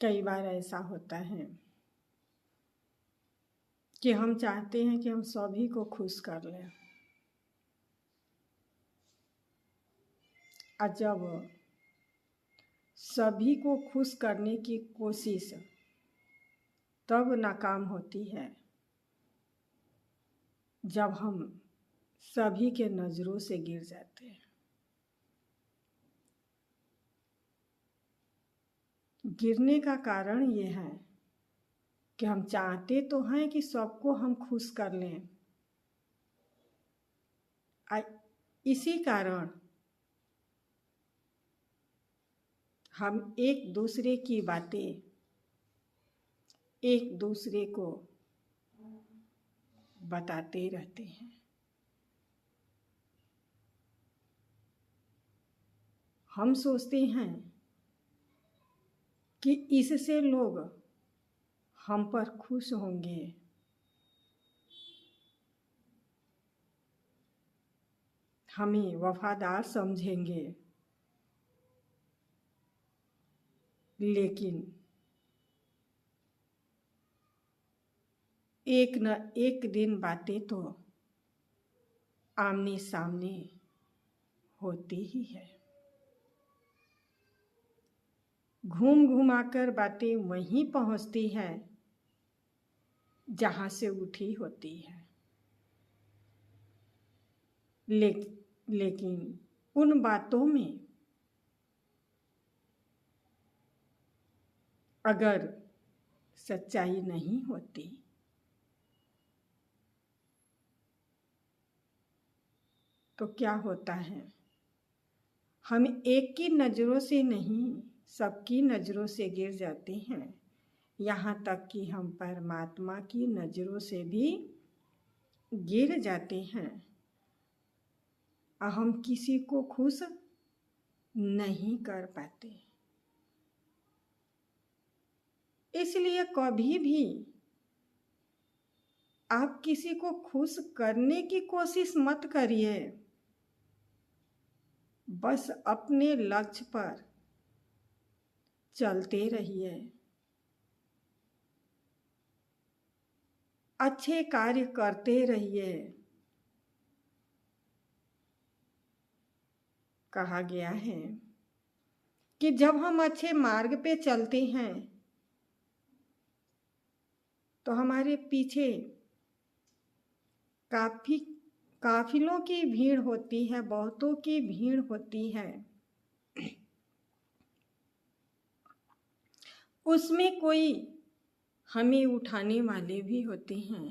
कई बार ऐसा होता है कि हम चाहते हैं कि हम सभी को खुश कर लें, और जब सभी को खुश करने की कोशिश तब नाकाम होती है जब हम सभी के नज़रों से गिर जाते हैं। गिरने का कारण ये है कि हम चाहते तो हैं कि सबको हम खुश कर लें, इसी कारण हम एक दूसरे की बातें एक दूसरे को बताते रहते हैं। हम सोचते हैं कि इससे लोग हम पर खुश होंगे, हमें वफादार समझेंगे, लेकिन एक न एक दिन बातें तो आमने सामने होती ही है। घूम घुमाकर बातें वहीं पहुंचती हैं जहां से उठी होती है, लेकिन उन बातों में अगर सच्चाई नहीं होती तो क्या होता है, हम एक की नज़रों से नहीं सबकी नज़रों से गिर जाते हैं। यहाँ तक कि हम परमात्मा की नज़रों से भी गिर जाते हैं और हम किसी को खुश नहीं कर पाते। इसलिए कभी भी आप किसी को खुश करने की कोशिश मत करिए, बस अपने लक्ष्य पर चलते रहिए, अच्छे कार्य करते रहिए। कहा गया है कि जब हम अच्छे मार्ग पे चलते हैं तो हमारे पीछे काफिलों की भीड़ होती है, बहुतों की भीड़ होती है। उसमें कोई हमें उठाने वाले भी होते हैं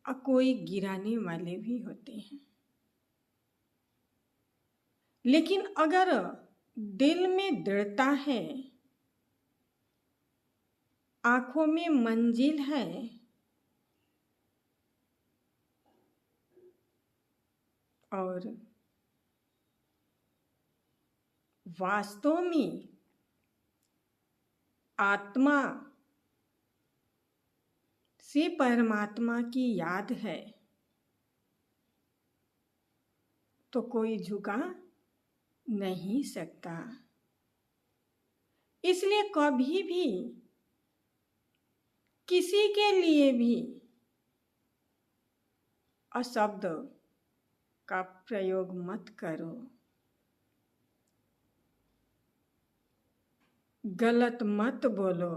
और कोई गिराने वाले भी होते हैं। लेकिन अगर दिल में दृढ़ता है, आंखों में मंजिल है, और वास्तव में आत्मा से परमात्मा की याद है, तो कोई झुका नहीं सकता। इसलिए कभी भी किसी के लिए भी अशब्द का प्रयोग मत करो, गलत मत बोलो।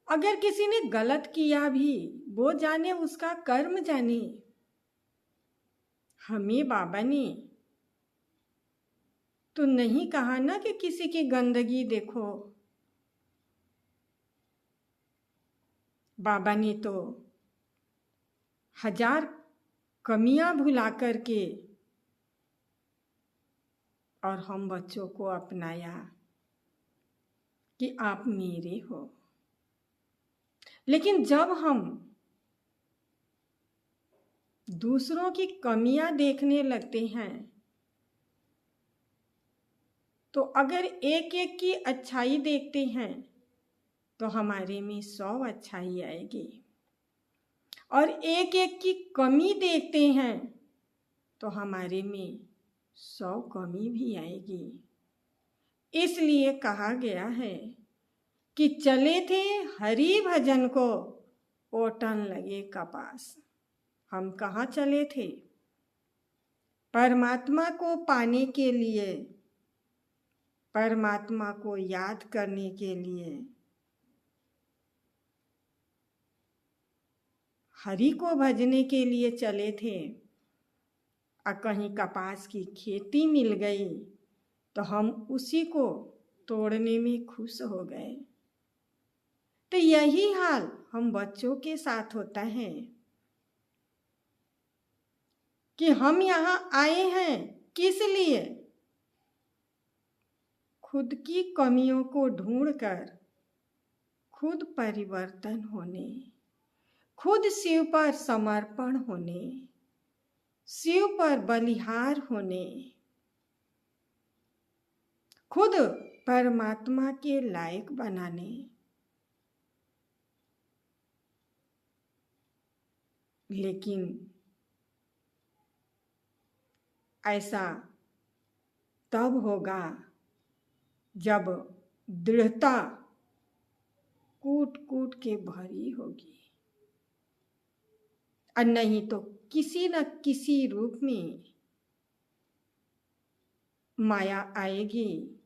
अगर किसी ने गलत किया भी, वो जाने, उसका कर्म जाने। हमें बाबा ने तो नहीं कहा ना कि किसी की गंदगी देखो। बाबा ने तो 1000 कमियां भुला करके और हम बच्चों को अपनाया कि आप मेरे हो। लेकिन जब हम दूसरों की कमियां देखने लगते हैं तो अगर एक एक की अच्छाई देखते हैं तो हमारे में 100 अच्छाई आएगी, और एक एक की कमी देखते हैं तो हमारे में 100 कमी भी आएगी। इसलिए कहा गया है कि चले थे हरि भजन को, ओटन लगे कपास। हम कहाँ चले थे? परमात्मा को पाने के लिए, परमात्मा को याद करने के लिए, हरि को भजने के लिए चले थे। और कहीं कपास की खेती मिल गई तो हम उसी को तोड़ने में खुश हो गए। तो यही हाल हम बच्चों के साथ होता है कि हम यहाँ आए हैं किस लिए? खुद की कमियों को ढूंढकर खुद परिवर्तन होने, खुद शिव पर समर्पण होने, शिव पर बलिहार होने, खुद परमात्मा के लायक बनाने। लेकिन ऐसा तब होगा जब दृढ़ता कूट कूट के भरी होगी, और नहीं तो किसी न किसी रूप में माया आएगी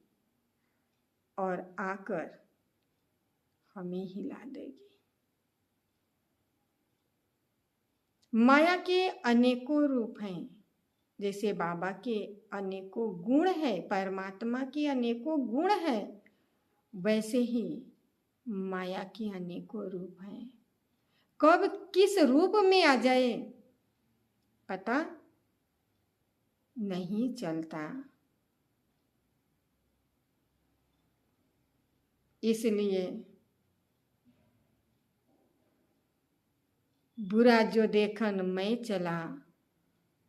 और आकर हमें हिला देगी। माया के अनेकों रूप हैं, जैसे बाबा के अनेकों गुण है, परमात्मा के अनेकों गुण है, वैसे ही माया के अनेकों रूप हैं। कब किस रूप में आ जाए पता नहीं चलता। इसलिए बुरा जो देखन मैं चला,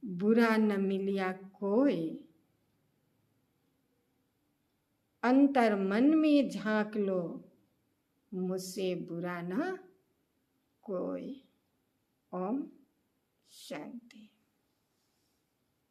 बुरा न मिलिया कोई, अंतर मन में झांक लो, मुझसे बुरा न कोई। ओम शांति।